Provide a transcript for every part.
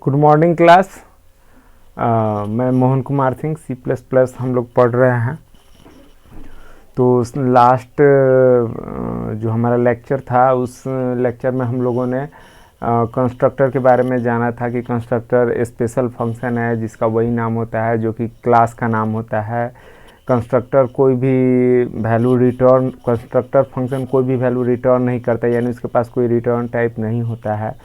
Good morning class. मैं Mohan Kumar Singh C++ हम लोग पढ़ रहे हैं। तो लास्ट जो हमारा लेक्चर था उस लेक्चर में हम लोगों ने कंस्ट्रक्टर के बारे में जाना था कि कंस्ट्रक्टर स्पेशल फंक्शन है जिसका वही नाम होता है जो कि क्लास का नाम होता है। कंस्ट्रक्टर कोई भी वैल्यू रिटर्न कंस्ट्रक्टर फंक्शन कोई भी वैल्यू रिटर्न नहीं करता, यानी उसके पास कोई रिटर्न टाइप नहीं होता है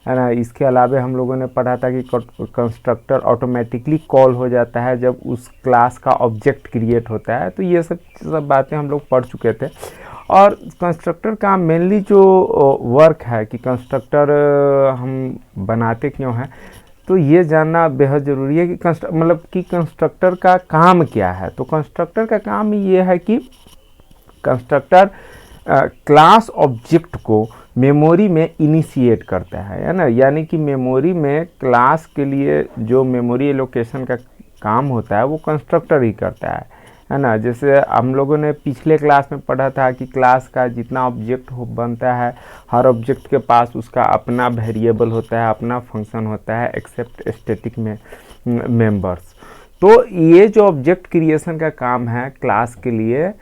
ना। इसके अलावा हम लोगों ने पढ़ा था कि कंस्ट्रक्टर ऑटोमेटिकली कॉल हो जाता है जब उस क्लास का ऑब्जेक्ट क्रिएट होता है। तो ये सब बातें हम लोग पढ़ चुके थे। और कंस्ट्रक्टर का मेनली जो वर्क है कि कंस्ट्रक्टर हम बनाते क्यों हैं, तो ये जानना बेहद ज़रूरी है कि कंस्ट्रक्टर का काम क्या है। तो कंस्ट्रक्टर का काम ये है कि कंस्ट्रक्टर क्लास ऑब्जेक्ट को मेमोरी में इनिशिएट करता है ना, यानी कि मेमोरी में क्लास के लिए जो मेमोरी एलोकेशन का काम होता है वो कंस्ट्रक्टर ही करता है ना। जैसे हम लोगों ने पिछले क्लास में पढ़ा था कि क्लास का जितना ऑब्जेक्ट बनता है, हर ऑब्जेक्ट के पास उसका अपना वेरिएबल होता है, अपना फंक्शन होता है एक्सेप्ट स्टैटिक में मेंबर्स। तो ये जो ऑब्जेक्ट क्रिएशन का काम है क्लास के लिए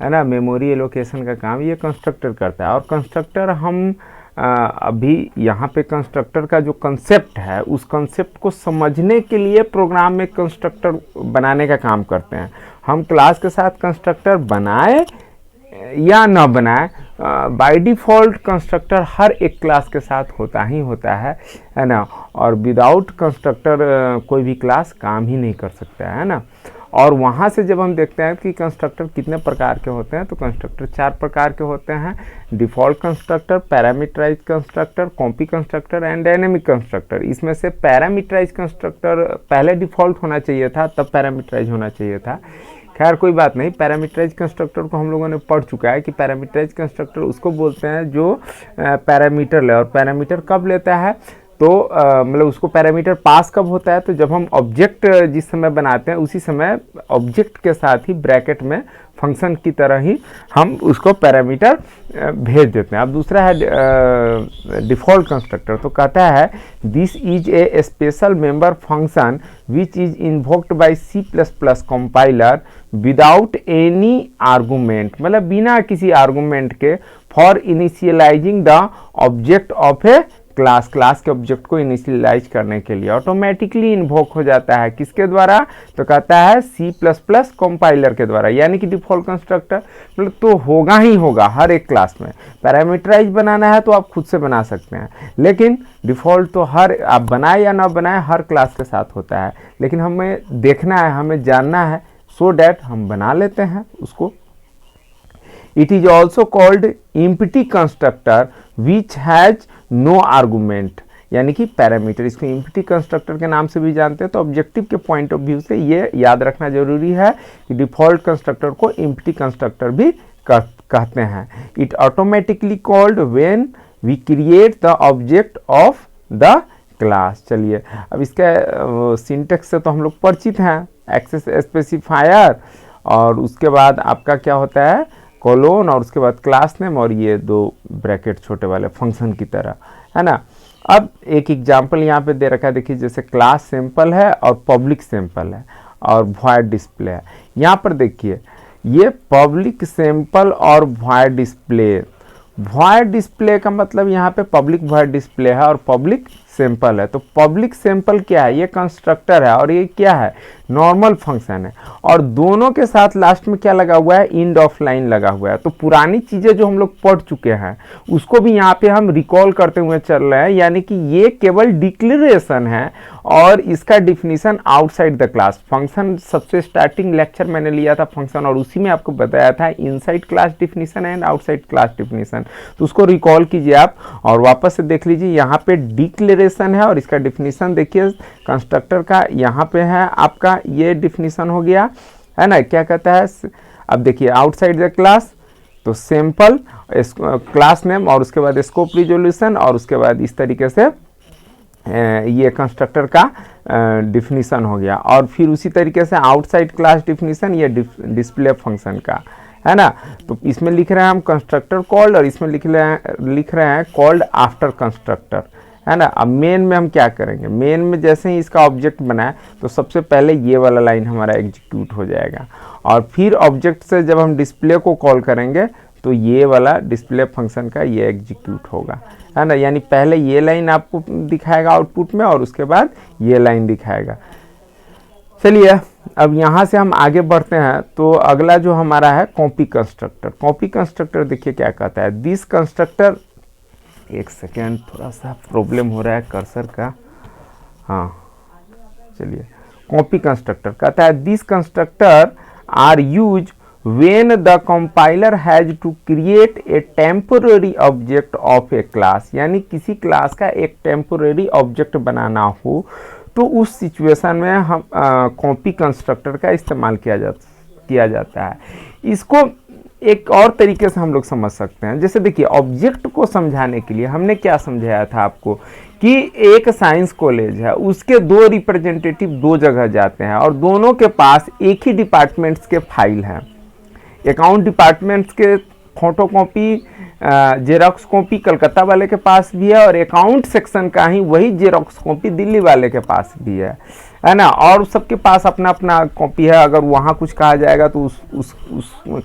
है ना, मेमोरी एलोकेशन का काम ये कंस्ट्रक्टर करता है। और कंस्ट्रक्टर हम अभी यहाँ पे कंस्ट्रक्टर का जो कंसेप्ट है उस कंसेप्ट को समझने के लिए प्रोग्राम में कंस्ट्रक्टर बनाने का काम करते हैं। हम क्लास के साथ कंस्ट्रक्टर बनाए या ना बनाए, बाय डिफ़ॉल्ट कंस्ट्रक्टर हर एक क्लास के साथ होता ही होता है ना। और विदाउट कंस्ट्रक्टर कोई भी क्लास काम ही नहीं कर सकता है ना। और वहाँ से जब हम देखते हैं कि कंस्ट्रक्टर कितने प्रकार के होते हैं, तो कंस्ट्रक्टर 4 प्रकार के होते हैं: default constructor, parameterize constructor, copy constructor and dynamic constructor. इसमें से पैरामीटराइज कंस्ट्रक्टर पहले डिफ़ॉल्ट होना चाहिए था, तब पैरामीटराइज होना चाहिए था। खैर कोई बात नहीं, पैरामीटराइज कंस्ट्रक्टर को हम लोगों ने पढ़ चुका है कि पैरामीटराइज कंस्ट्रक्टर उसको बोलते हैं जो पैरामीटर ले। और पैरामीटर कब लेता है, तो उसको पैरामीटर पास कब होता है, तो जब हम ऑब्जेक्ट जिस समय बनाते हैं उसी समय ऑब्जेक्ट के साथ ही ब्रैकेट में फंक्शन की तरह ही हम उसको पैरामीटर भेज देते हैं। अब दूसरा है डिफ़ॉल्ट कंस्ट्रक्टर। तो कहता है this is a special member function which is invoked by C++ compiler without any argument, मतलब बिना किसी आर्गूमेंट के, for initializing the object of a class के ऑब्जेक्ट को इनिशियलाइज करने के लिए ऑटोमेटिकली इन्वोक हो जाता है। किसके द्वारा, तो कहता है C++ कंपाइलर के द्वारा। यानी कि डिफ़ॉल्ट कंस्ट्रक्टर तो होगा ही होगा हर एक क्लास में। पैरामीटराइज बनाना है तो आप खुद से बना सकते हैं, लेकिन डिफ़ॉल्ट तो हर आप बनाए या ना बनाए हर क्लास के साथ होता है। लेकिन हमें देखना है, हमें जानना है, सो डैट हम बना लेते हैं उसको। It is also called empty constructor which has no argument, यानी कि पैरामीटर। इसको empty constructor के नाम से भी जानते हैं। तो ऑब्जेक्टिव के पॉइंट ऑफ व्यू से ये याद रखना जरूरी है कि डिफ़ॉल्ट कंस्ट्रक्टर को empty constructor भी कहते हैं। It automatically called when we create the object of the class। चलिए अब इसका सिंटेक्स से तो हम लोग परिचित हैं, एक्सेस स्पेसिफायर और उसके बाद आपका क्या होता है कोलोन और उसके बाद क्लास नेम और ये 2 ब्रैकेट छोटे वाले फंक्शन की तरह, है ना। अब एक एग्जांपल यहाँ पे दे रखा है, देखिए जैसे क्लास सैंपल है और पब्लिक सैंपल है और वॉइड डिस्प्ले है। यहाँ पर देखिए ये पब्लिक सैंपल और वॉइड डिस्प्ले। वॉइड डिस्प्ले का मतलब यहाँ पे पब्लिक वॉइड डिस्प्ले है और पब्लिक सैंपल है। तो पब्लिक सैंपल क्या है, ये कंस्ट्रक्टर है और ये क्या है, नॉर्मल फंक्शन है। और दोनों के साथ लास्ट में क्या लगा हुआ है, इंड ऑफ लाइन लगा हुआ है। तो पुरानी चीज़ें जो हम लोग पढ़ चुके हैं उसको भी यहाँ पे हम रिकॉल करते हुए चल रहे हैं, यानी कि ये केवल डिक्लेरेशन है और इसका definition outside the class. Function सबसे स्टार्टिंग लेक्चर मैंने लिया था फंक्शन, और उसी में आपको बताया था inside class definition and outside class definition. तो उसको रिकॉल कीजिए आप और वापस से देख लीजिए। यहाँ पे डिक्लेरेशन है और इसका डिफिनीशन देखिए कंस्ट्रक्टर का यहाँ पे है आपका, ये डिफिनीशन हो गया है ना। क्या कहता है, अब देखिए आउटसाइड द क्लास तो सैंपल क्लास नेम और उसके बाद स्कोप रिजोल्यूशन और उसके बाद इस तरीके से ये कंस्ट्रक्टर का डिफिनीशन हो गया। और फिर उसी तरीके से आउटसाइड क्लास डिफिनीशन ये डिस्प्ले फंक्शन का, है ना। तो इसमें लिख रहे हैं हम कंस्ट्रक्टर कॉल्ड और इसमें लिख रहे हैं कॉल्ड आफ्टर कंस्ट्रक्टर, है ना। अब मेन में हम क्या करेंगे, मेन में जैसे ही इसका ऑब्जेक्ट बनाए तो सबसे पहले ये वाला लाइन हमारा एग्जीक्यूट हो जाएगा, और फिर ऑब्जेक्ट से जब हम डिस्प्ले को कॉल करेंगे तो ये वाला डिस्प्ले फंक्शन का ये एग्जीक्यूट होगा, है ना। यानी पहले ये लाइन आपको दिखाएगा आउटपुट में और उसके बाद ये लाइन दिखाएगा। चलिए अब यहाँ से हम आगे बढ़ते हैं। तो अगला जो हमारा है कॉपी कंस्ट्रक्टर। कॉपी कंस्ट्रक्टर देखिए क्या कहता है, दिस कंस्ट्रक्टर, एक सेकेंड थोड़ा सा प्रॉब्लम हो रहा है कर्सर का, हाँ चलिए। कॉपी कंस्ट्रक्टर कहता है this constructor are use when the compiler has to create a temporary object of a class, यानी किसी क्लास का एक टेम्पोरेरी ऑब्जेक्ट बनाना हो तो उस सिचुएशन में हम कॉपी कंस्ट्रक्टर का इस्तेमाल किया जाता है। इसको एक और तरीके से हम लोग समझ सकते हैं। जैसे देखिए ऑब्जेक्ट को समझाने के लिए हमने क्या समझाया था आपको कि एक साइंस कॉलेज है, उसके दो रिप्रेजेंटेटिव दो जगह जाते हैं और दोनों के पास एक ही डिपार्टमेंट्स के फाइल हैं। अकाउंट डिपार्टमेंट्स के photo copy xerox copy Calcutta वाले के पास भी है और अकाउंट सेक्शन का ही वही जेरोक्स कॉपी दिल्ली वाले के पास भी है ना। और सबके पास अपना अपना कॉपी है। अगर वहाँ कुछ कहा जाएगा तो उस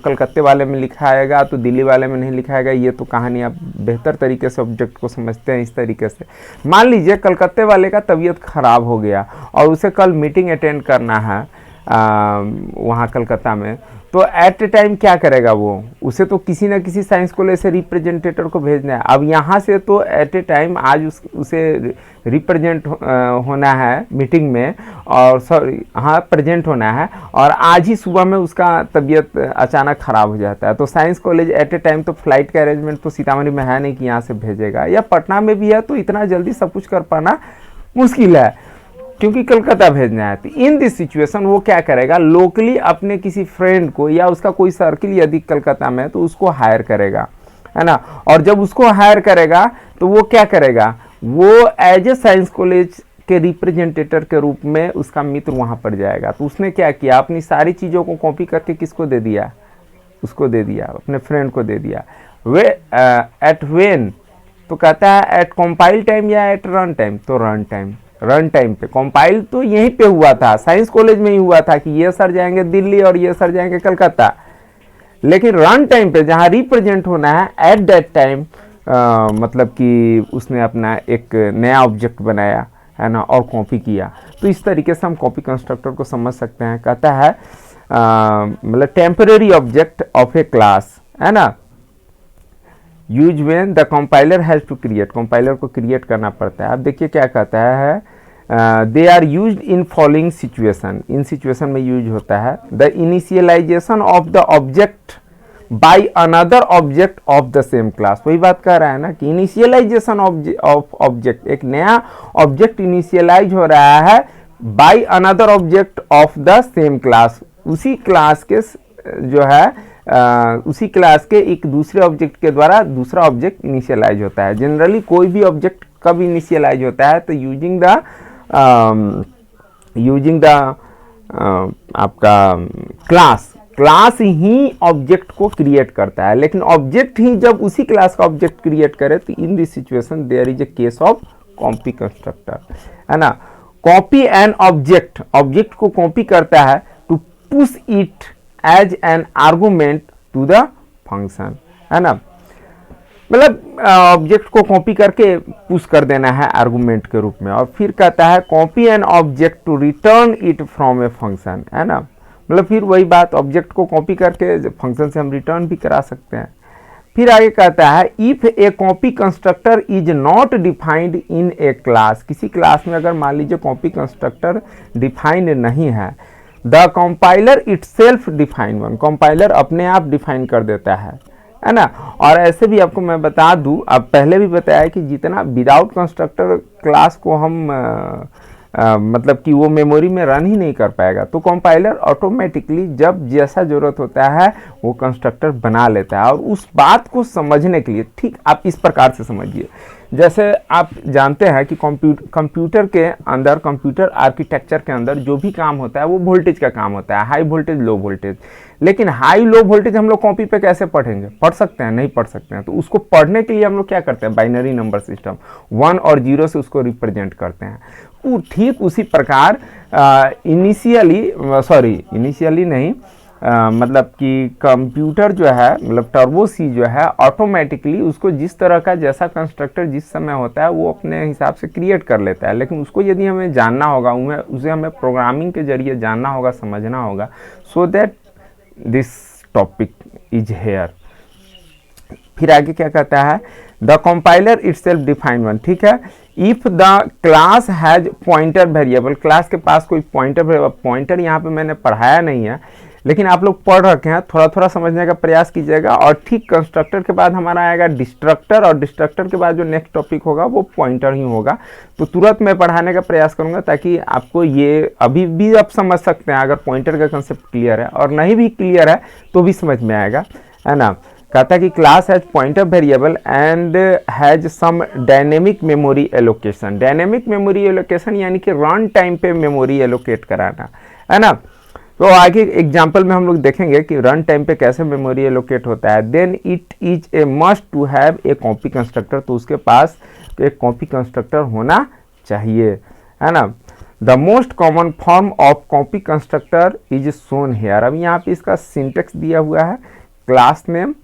कलकत्ते वाले में लिखाएगा तो दिल्ली वाले में नहीं लिखाएगा। ये तो कहानी आप बेहतर तरीके से ऑब्जेक्ट को समझते हैं इस तरीके से। मान लीजिए कलकत्ते वाले का तबीयत खराब हो गया और उसे कल मीटिंग अटेंड करना है वहाँ कलकत्ता में, तो एट ए टाइम क्या करेगा वो, उसे तो किसी ना किसी साइंस कॉलेज से रिप्रेजेंटेटर को भेजना है। अब यहाँ से तो एट ए टाइम आज उसे रिप्रेजेंट होना है मीटिंग में, और सॉरी हाँ प्रेजेंट होना है, और आज ही सुबह में उसका तबीयत अचानक ख़राब हो जाता है। तो साइंस कॉलेज एट ए टाइम तो फ्लाइट का अरेंजमेंट तो सीतामढ़ी में है नहीं कि यहाँ से भेजेगा, या पटना में भी है तो इतना जल्दी सब कुछ कर पाना मुश्किल है क्योंकि कलकत्ता भेजना है। तो इन दिस सिचुएशन वो क्या करेगा, लोकली अपने किसी फ्रेंड को या उसका कोई सर्किल यदि कलकत्ता में तो उसको हायर करेगा, है ना। और जब उसको हायर करेगा तो वो क्या करेगा, वो एज ए साइंस कॉलेज के रिप्रेजेंटेटर के रूप में उसका मित्र वहाँ पर जाएगा। तो उसने क्या किया, अपनी सारी चीज़ों को कॉपी करके किसको दे दिया, उसको दे दिया, अपने फ्रेंड को दे दिया। वे एट वेन तो कहता है एट कंपाइल टाइम या एट रन टाइम, तो रन टाइम, रन टाइम पे। कंपाइल तो यहीं पे हुआ था, साइंस कॉलेज में ही हुआ था कि ये सर जाएंगे दिल्ली और ये सर जाएंगे कलकत्ता, लेकिन रन टाइम पे जहाँ रिप्रेजेंट होना है एट दैट टाइम मतलब कि उसने अपना एक नया ऑब्जेक्ट बनाया, है ना, और कॉपी किया। तो इस तरीके से हम कॉपी कंस्ट्रक्टर को समझ सकते हैं। कहता है मतलब temporary object of a class, है ना, use when the compiler has to create, compiler को क्रिएट करना पड़ता है। अब देखिए क्या कहता है, they are use in following situation, in situation में यूज होता है the initialization of the object by another object of the same class. वही बात कह रहा है ना कि इनिशियलाइजेशन ऑफ ऑब्जेक्ट, एक नया ऑब्जेक्ट इनिशियलाइज हो रहा है bye another object of the same class, उसी क्लास के जो है उसी क्लास के एक दूसरे ऑब्जेक्ट के द्वारा दूसरा ऑब्जेक्ट इनिशियलाइज होता है। जनरली कोई भी ऑब्जेक्ट कब इनिशियलाइज होता है, तो यूजिंग द आपका क्लास ही ऑब्जेक्ट को क्रिएट करता है। लेकिन ऑब्जेक्ट ही जब उसी क्लास का ऑब्जेक्ट क्रिएट करे तो in this situation there is a case of copy constructor, है ना। कॉपी एन ऑब्जेक्ट, ऑब्जेक्ट को कॉपी करता है to push it as an argument to the function, है ना। मतलब ऑब्जेक्ट को कॉपी करके पुश कर देना है आर्गुमेंट के रूप में। और फिर कहता है copy an object to return it from a function, है ना। मतलब फिर वही बात, ऑब्जेक्ट को कॉपी करके फंक्शन से हम रिटर्न भी करा सकते हैं। फिर आगे कहता है if A copy constructor is not defined in A class, किसी क्लास में अगर मान लीजिए कॉपी कंस्ट्रक्टर डिफाइंड नहीं है, the compiler itself define one, compiler अपने आप डिफाइन कर देता है ना। और ऐसे भी आपको मैं बता दूं, अब पहले भी बताया कि जितना विदाउट कंस्ट्रक्टर क्लास को हम मतलब कि वो मेमोरी में रन ही नहीं कर पाएगा, तो कंपाइलर ऑटोमेटिकली जब जैसा ज़रूरत होता है वो कंस्ट्रक्टर बना लेता है। और उस बात को समझने के लिए ठीक आप इस प्रकार से समझिए, जैसे आप जानते हैं कि कंप्यूटर के अंदर, कंप्यूटर आर्किटेक्चर के अंदर जो भी काम होता है वो वोल्टेज का काम होता है, हाई वोल्टेज, लो वोल्टेज। लेकिन हाई लो वोल्टेज हम लोग कॉपी पे कैसे पढ़ेंगे? पढ़ सकते हैं? नहीं पढ़ सकते हैं। तो उसको पढ़ने के लिए हम लोग क्या करते हैं? बाइनरी नंबर सिस्टम 1 और 0 से उसको रिप्रेजेंट करते हैं। ठीक उसी प्रकार इनिशियली नहीं, मतलब कि कंप्यूटर जो है, मतलब टर्बो सी जो है, ऑटोमेटिकली उसको जिस तरह का जैसा कंस्ट्रक्टर जिस समय होता है वो अपने हिसाब से क्रिएट कर लेता है। लेकिन उसको यदि हमें जानना होगा, उसे हमें प्रोग्रामिंग के जरिए जानना होगा, समझना होगा। So that this topic is here. फिर आगे क्या कहता है? The compiler itself define one, ठीक है। If the class has pointer variable, class के पास कोई पॉइंटर वेरिएबल, पॉइंटर यहाँ पे मैंने पढ़ाया नहीं है लेकिन आप लोग पढ़ रखे हैं, थोड़ा थोड़ा समझने का प्रयास कीजिएगा। और ठीक कंस्ट्रक्टर के बाद हमारा आएगा डिस्ट्रक्टर, और डिस्ट्रक्टर के बाद जो नेक्स्ट टॉपिक होगा वो पॉइंटर ही होगा। तो तुरंत मैं पढ़ाने का प्रयास करूंगा ताकि आपको ये अभी भी आप समझ सकते हैं, अगर पॉइंटर का कंसेप्ट क्लियर है, और नहीं भी क्लियर है तो भी समझ में आएगा, है ना। कहता है कि class has pointer variable and has some dynamic memory allocation. Dynamic memory allocation यानी कि रन टाइम पे मेमोरी एलोकेट कराना, है ना। तो आगे एग्जाम्पल में हम लोग देखेंगे कि रन टाइम पे कैसे मेमोरी एलोकेट होता है। Then it is a must to have a copy constructor, तो उसके पास एक कॉपी कंस्ट्रक्टर होना चाहिए, है ना। The most common form of copy constructor is shown here. अब यहाँ पे इसका सिंटेक्स दिया हुआ है, क्लास नेम,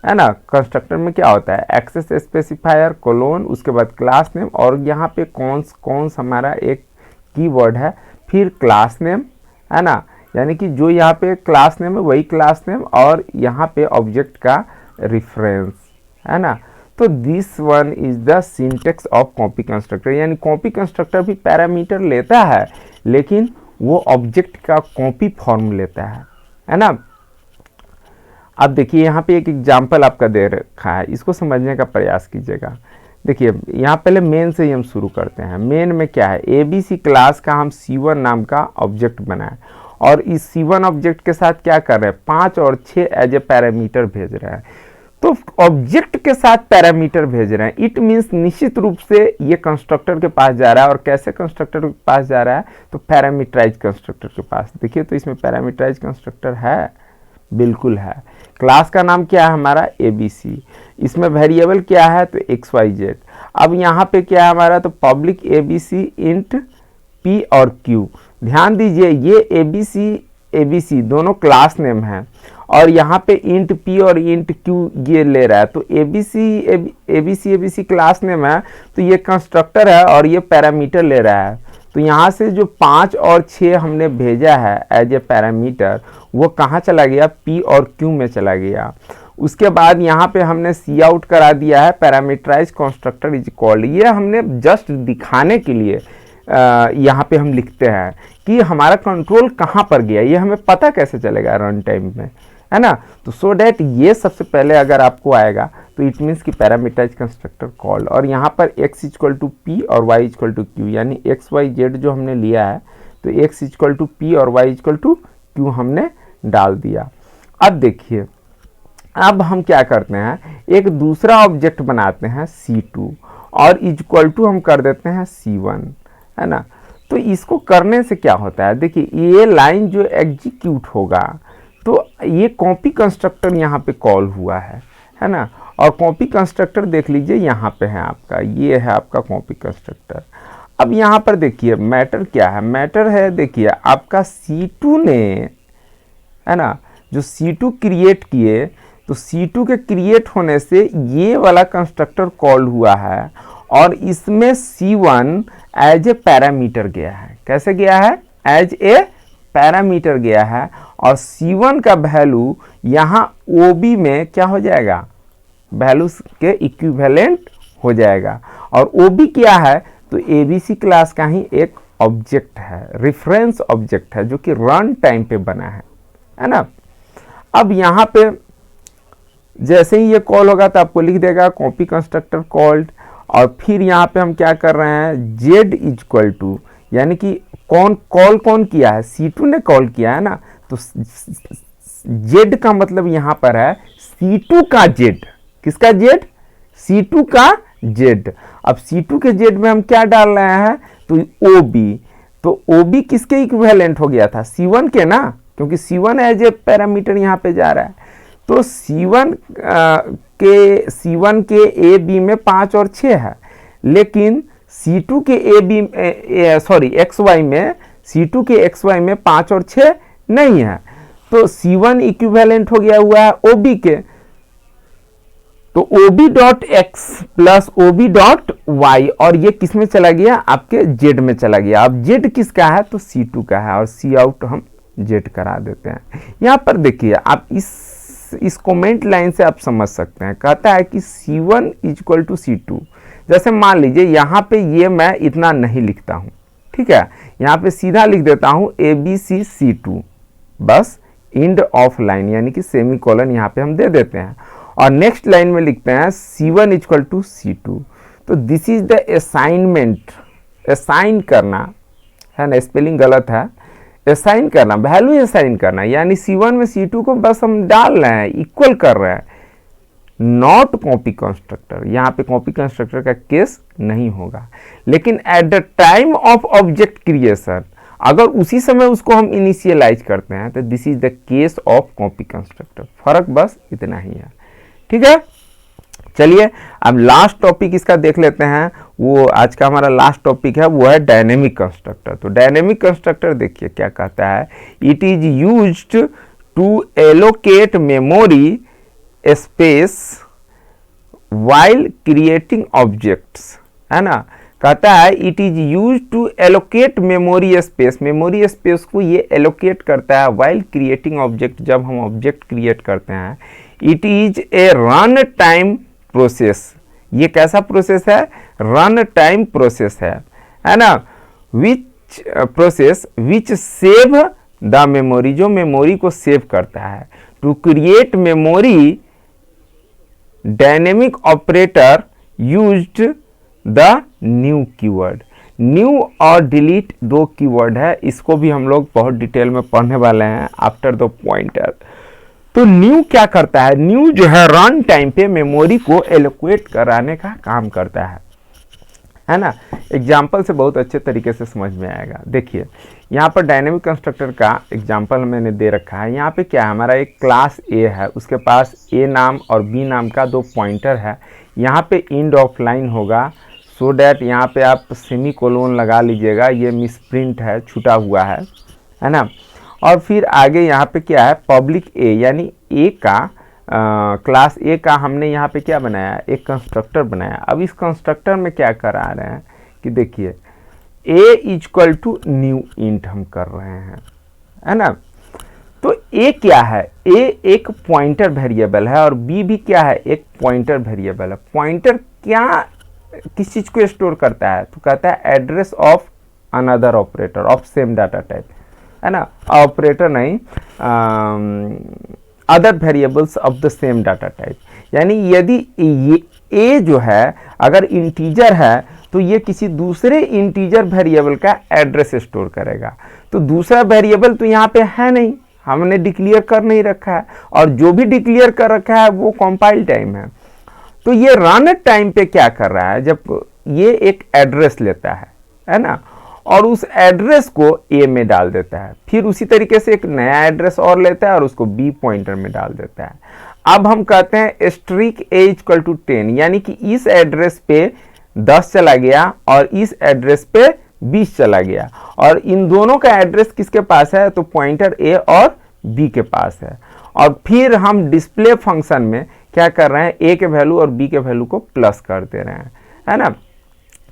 है ना। कंस्ट्रक्टर में क्या होता है? एक्सेस स्पेसिफायर कोलोन, उसके बाद क्लास नेम, और यहाँ पे कौन हमारा एक कीवर्ड है, फिर क्लास नेम, है ना। यानी कि जो यहाँ पे क्लास नेम है वही क्लास नेम, और यहाँ पे ऑब्जेक्ट का रिफरेंस, है ना। तो this one is the syntax of copy constructor. यानी कॉपी कंस्ट्रक्टर भी पैरामीटर लेता है लेकिन वो ऑब्जेक्ट का कॉपी फॉर्म लेता है ना। अब देखिए यहाँ पे एक एग्जाम्पल आपका दे रखा है, इसको समझने का प्रयास कीजिएगा। देखिए यहाँ पहले मेन से ही हम शुरू करते हैं। मेन में क्या है? ABC क्लास का हम C1 नाम का ऑब्जेक्ट बनाए, और इस C1 ऑब्जेक्ट के साथ क्या कर रहे हैं? 5 और 6 एज ए पैरामीटर भेज रहे हैं। तो ऑब्जेक्ट के साथ पैरामीटर भेज रहे हैं, इट मीन्स निश्चित रूप से ये कंस्ट्रक्टर के पास जा रहा है। और कैसे कंस्ट्रक्टर के पास जा रहा है? तो पैरामीटराइज कंस्ट्रक्टर के पास। देखिए तो इसमें पैरामीटराइज कंस्ट्रक्टर है, बिल्कुल है। क्लास का नाम क्या है हमारा? ABC। इसमें वेरिएबल क्या है? तो XYZ। अब यहाँ पे क्या है हमारा? तो पब्लिक ABC इंट P और Q। ध्यान दीजिए ये ABC दोनों क्लास नेम है, और यहाँ पे इंट P और इंट Q ये ले रहा है। तो ABC क्लास नेम है, तो ये कंस्ट्रक्टर है और ये पैरामीटर ले रहा है। तो यहाँ से जो 5 और 6 हमने भेजा है एज ए पैरामीटर, वो कहाँ चला गया? P और Q में चला गया। उसके बाद यहाँ पे हमने सी आउट करा दिया है पैरामीटराइज कंस्ट्रक्टर इज कॉल्ड। ये हमने जस्ट दिखाने के लिए यहाँ पे हम लिखते हैं कि हमारा कंट्रोल कहाँ पर गया, ये हमें पता कैसे चलेगा रन टाइम में, है ना। तो सो डैट ये सबसे पहले अगर आपको आएगा तो इट मीन्स कि पैरामीटराइज कंस्ट्रक्टर कॉल्ड। और यहाँ पर x इक्वल टू P और y इक्वल टू Q, यानी XYZ जो हमने लिया है तो x इक्वल टू P और y इक्वल टू Q हमने डाल दिया। अब देखिए अब हम क्या करते हैं, एक दूसरा ऑब्जेक्ट बनाते हैं C2 और इक्वल टू हम कर देते हैं C1, है ना। तो इसको करने से क्या होता है? देखिए ये लाइन जो एग्जीक्यूट होगा तो ये कॉपी कंस्ट्रक्टर यहाँ पे कॉल हुआ है ना। और कॉपी कंस्ट्रक्टर देख लीजिए यहाँ पे है आपका, ये है आपका कॉपी कंस्ट्रक्टर। अब यहाँ पर देखिए मैटर क्या है? मैटर है देखिए आपका C2 ने, है ना, जो C2 क्रिएट किए, तो C2 के क्रिएट होने से ये वाला कंस्ट्रक्टर कॉल हुआ है, और इसमें C1 एज ए पैरामीटर गया है। कैसे गया है? एज ए पैरामीटर गया है, और C1 का वैल्यू यहाँ OB में क्या हो जाएगा? वैल्यू के इक्विवेलेंट हो जाएगा। और OB क्या है? तो ABC क्लास का ही एक ऑब्जेक्ट है, रेफरेंस ऑब्जेक्ट है, जो कि रन टाइम पे बना है ना। अब यहाँ पे जैसे ही ये कॉल होगा तो आपको लिख देगा कॉपी कंस्ट्रक्टर कॉल्ड, और फिर यहाँ पे हम क्या कर रहे हैं? Z इक्वल टू, यानी कि कौन किया है? C2 ने कॉल किया है ना। तो Z का मतलब यहाँ पर है C2 का Z। किसका Z? C2 का जेड। अब C2 के जेड में हम क्या डाल रहे हैं, तो OB, तो OB किसके इक्विवेलेंट हो गया था, C1 के ना, क्योंकि C1 एज ए पैरामीटर यहाँ पे जा रहा है। तो C1 के AB में 5 और 6 है, लेकिन C2 के XY में, C2 के XY में 5 और 6 नहीं है, तो C1 इक्विवेलेंट हो गया हुआ है OB के। तो OB dot x plus OB dot y, और ये किस में चला गया, आपके Z में चला गया। अब Z किसका है, तो C2 का है, और C आउट हम Z करा देते हैं। यहाँ पर देखिए आप इस कमेंट लाइन से आप समझ सकते हैं, कहता है कि C1 इक्वल टू C2। जैसे मान लीजिए यहाँ पे ये मैं इतना नहीं लिखता हूँ, ठीक है, यहाँ पे सीधा लिख देता हूँ ABC C2, बस एंड ऑफ लाइन, यानी कि सेमी कॉलन यहाँ पे हम दे देते हैं, और नेक्स्ट लाइन में लिखते हैं C1 इक्वल टू C2। तो this is the assignment, assign करना है ना, स्पेलिंग गलत है, असाइन करना, वैल्यू असाइन करना, यानी C1 में C2 को बस हम डाल रहे हैं, इक्वल कर रहे हैं, नॉट कॉपी कंस्ट्रक्टर। यहाँ पे कॉपी कंस्ट्रक्टर का केस नहीं होगा, लेकिन at the time of object creation, अगर उसी समय उसको हम इनिशियलाइज करते हैं, तो this is the case of copy constructor. फर्क बस इतना ही है, ठीक है। चलिए अब लास्ट टॉपिक इसका देख लेते हैं, वो आज का हमारा लास्ट टॉपिक है, वो है डायनेमिक कंस्ट्रक्टर। तो डायनेमिक कंस्ट्रक्टर देखिए क्या कहता है, it is used to allocate memory space while creating objects, है ना। कहता है it is use to allocate memory space, memory space को ये एलोकेट करता है वाइल क्रिएटिंग ऑब्जेक्ट, जब हम ऑब्जेक्ट क्रिएट करते हैं। It is a run time process, ये कैसा प्रोसेस है, रन टाइम प्रोसेस है ना, which process which save the memory, जो मेमोरी को सेव करता है। To create memory dynamic operator used the new keyword, new और डिलीट दो कीवर्ड है, इसको भी हम लोग बहुत डिटेल में पढ़ने वाले हैं आफ्टर द पॉइंटर। तो न्यू क्या करता है, न्यू जो है रन टाइम पे मेमोरी को एलोकेट कराने का काम करता है ना। एग्जाम्पल से बहुत अच्छे तरीके से समझ में आएगा। देखिए यहाँ पर डायनेमिक कंस्ट्रक्टर का एग्जाम्पल मैंने दे रखा है। यहाँ पे क्या है, हमारा एक क्लास ए है, उसके पास ए नाम और बी नाम का दो पॉइंटर है। यहाँ पे एंड ऑफ लाइन होगा, सो डैट यहाँ पे आप सेमी कोलोन लगा लीजिएगा, ये मिसप्रिंट है, छूटा हुआ है ना। और फिर आगे यहाँ पे क्या है, पब्लिक ए, यानी ए का क्लास ए का हमने यहाँ पे क्या बनाया, एक कंस्ट्रक्टर बनाया। अब इस कंस्ट्रक्टर में क्या करा रहे हैं कि देखिए ए इक्वल टू न्यू इंट हम कर रहे हैं, है ना। तो ए क्या है, ए एक पॉइंटर वेरिएबल है और बी भी क्या है, एक पॉइंटर वेरिएबल है। पॉइंटर क्या किस चीज़ को स्टोर करता है, तो कहता है address of another operator of same data type, है ना, ऑपरेटर नहीं, other variables of the same data type. यानी यदि ये ए जो है अगर इंटीजर है तो ये किसी दूसरे इंटीजर वेरिएबल का एड्रेस स्टोर करेगा। तो दूसरा वेरिएबल तो यहाँ पे है नहीं, हमने डिक्लेयर कर नहीं रखा है, और जो भी डिक्लेयर कर रखा है वो कंपाइल टाइम है। तो ये रन टाइम पे क्या कर रहा है, जब ये एक एड्रेस लेता है ना, और उस एड्रेस को ए में डाल देता है, फिर उसी तरीके से एक नया एड्रेस और लेता है और उसको बी पॉइंटर में डाल देता है। अब हम कहते हैं स्ट्रिक ए इक्वल टू 10, यानी कि इस एड्रेस पे 10 चला गया और इस एड्रेस पे 20 चला गया, और इन दोनों का एड्रेस किसके पास है, तो पॉइंटर ए और बी के पास है। और फिर हम डिस्प्ले फंक्शन में क्या कर रहे हैं, ए के वैल्यू और बी के वैल्यू को प्लस कर दे रहे हैं, है ना।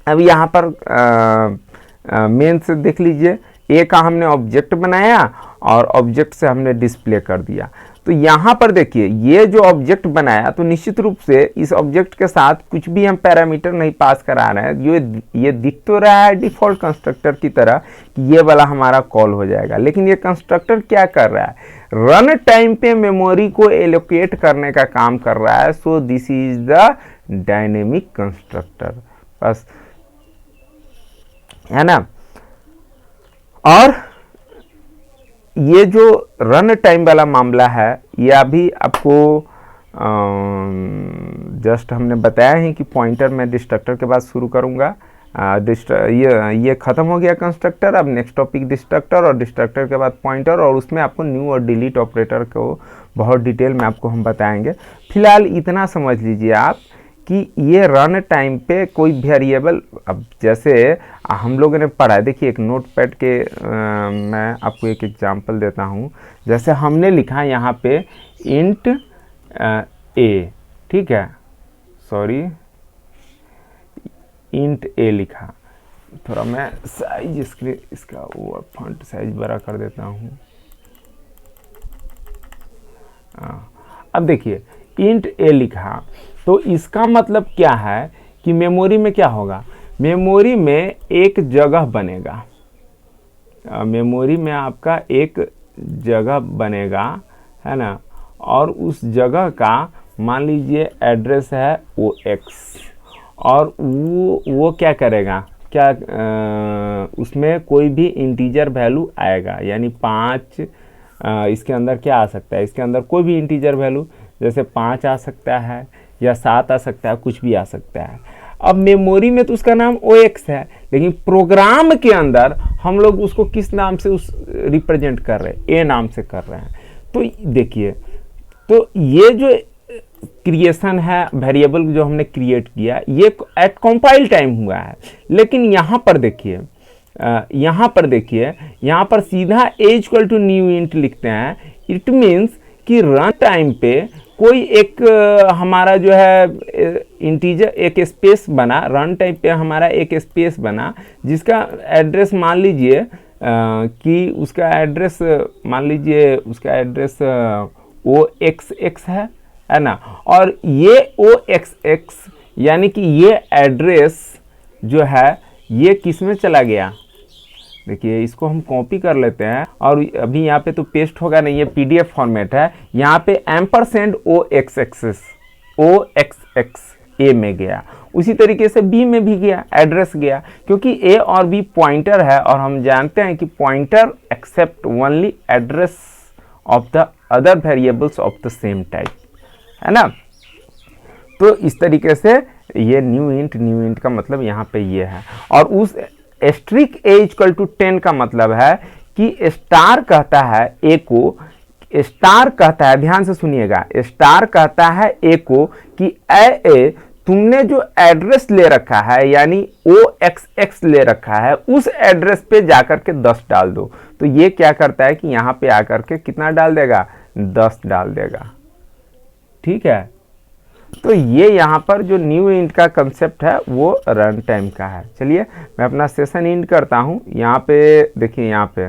अब यहाँ पर मेन से देख लीजिए, ए का हमने ऑब्जेक्ट बनाया और ऑब्जेक्ट से हमने डिस्प्ले कर दिया। तो यहाँ पर देखिए ये जो ऑब्जेक्ट बनाया, तो निश्चित रूप से इस ऑब्जेक्ट के साथ कुछ भी हम पैरामीटर नहीं पास करा रहे हैं। ये दिख तो रहा है डिफ़ॉल्ट कंस्ट्रक्टर की तरह कि ये वाला हमारा कॉल हो जाएगा, लेकिन ये कंस्ट्रक्टर क्या कर रहा है, रन टाइम पे मेमोरी को एलोकेट करने का काम कर रहा है। So this is the dynamic constructor, बस, है ना। और ये जो रन टाइम वाला मामला है, ये अभी आपको जस्ट हमने बताया है कि पॉइंटर मैं डिस्ट्रक्टर के बाद शुरू करूँगा। ये ख़त्म हो गया कंस्ट्रक्टर। अब नेक्स्ट टॉपिक डिस्ट्रक्टर, और डिस्ट्रक्टर के बाद पॉइंटर, और उसमें आपको न्यू और डिलीट ऑपरेटर को बहुत डिटेल में आपको हम बताएंगे। फिलहाल इतना समझ लीजिए आप कि ये रन टाइम पे कोई वेरिएबल, अब जैसे हम लोगों ने पढ़ा है, देखिए एक नोटपैड के मैं आपको एक एग्जांपल देता हूँ। जैसे हमने लिखा यहाँ पे इंट ए, ठीक है, सॉरी इंट ए लिखा, थोड़ा मैं साइज इसका वो फॉन्ट साइज बड़ा कर देता हूँ। अब देखिए इंट ए लिखा, तो इसका मतलब क्या है कि मेमोरी में क्या होगा, मेमोरी में एक जगह बनेगा, मेमोरी में आपका एक जगह बनेगा, है ना, और उस जगह का मान लीजिए एड्रेस है OX, और वो क्या करेगा, क्या उसमें कोई भी इंटीजर वैल्यू आएगा, यानी 5 इसके अंदर क्या आ सकता है, इसके अंदर कोई भी इंटीजर वैल्यू, जैसे 5 आ सकता है या 7 आ सकता है, कुछ भी आ सकता है। अब मेमोरी में तो उसका नाम OX है, लेकिन प्रोग्राम के अंदर हम लोग उसको किस नाम से उस रिप्रेजेंट कर रहे हैं, ए नाम से कर रहे हैं। तो देखिए, तो ये जो क्रिएशन है वेरिएबल जो हमने क्रिएट किया, ये एट कंपाइल टाइम हुआ है। लेकिन यहाँ पर देखिए, यहाँ पर सीधा न्यू इंट लिखते हैं। इट मीन्स कि रन टाइम पे कोई एक हमारा जो है इंटीजर एक स्पेस बना, रन टाइम पे हमारा एक स्पेस बना, जिसका एड्रेस मान लीजिए कि उसका एड्रेस मान लीजिए उसका एड्रेस OXX है ना, और ये OXX यानी कि ये एड्रेस जो है ये किस में चला गया, देखिए इसको हम कॉपी कर लेते हैं, और अभी यहाँ पे तो पेस्ट होगा नहीं, ये PDF फॉर्मेट है, यहाँ पे $OXX A में गया, उसी तरीके से B में भी गया, एड्रेस गया, क्योंकि A और B पॉइंटर है, और हम जानते हैं कि pointer except only address of the other variables of the same type, है ना। तो इस तरीके से ये न्यू इंट का मतलब यहाँ पे ये है। और उस एस्ट्रिक A=10 का मतलब है कि स्टार कहता है ए को, स्टार कहता है, ध्यान से सुनिएगा, स्टार कहता है ए को कि ए तुमने जो एड्रेस ले रखा है यानी OXX ले रखा है, उस एड्रेस पे जाकर के 10 डाल दो। तो ये क्या करता है कि यहाँ पे आकर के कितना डाल देगा, 10 डाल देगा, ठीक है। तो ये यहाँ पर जो न्यू इंट का कंसेप्ट है वो रन टाइम का है। चलिए मैं अपना सेशन इंड करता हूँ। यहाँ पे देखिए, यहाँ पे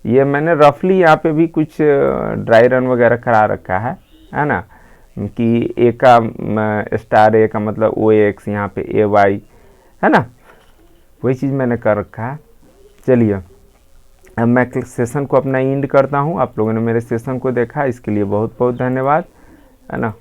ये मैंने रफली यहाँ पे भी कुछ ड्राई रन वगैरह करा रखा है ना, कि ए का स्टार ए का मतलब OX, यहाँ पे AY है ना, वही चीज़ मैंने कर रखा है। चलिए अब मैं सेशन को अपना इंड करता हूँ। आप लोगों ने मेरे सेशन को देखा, इसके लिए बहुत बहुत धन्यवाद, है ना।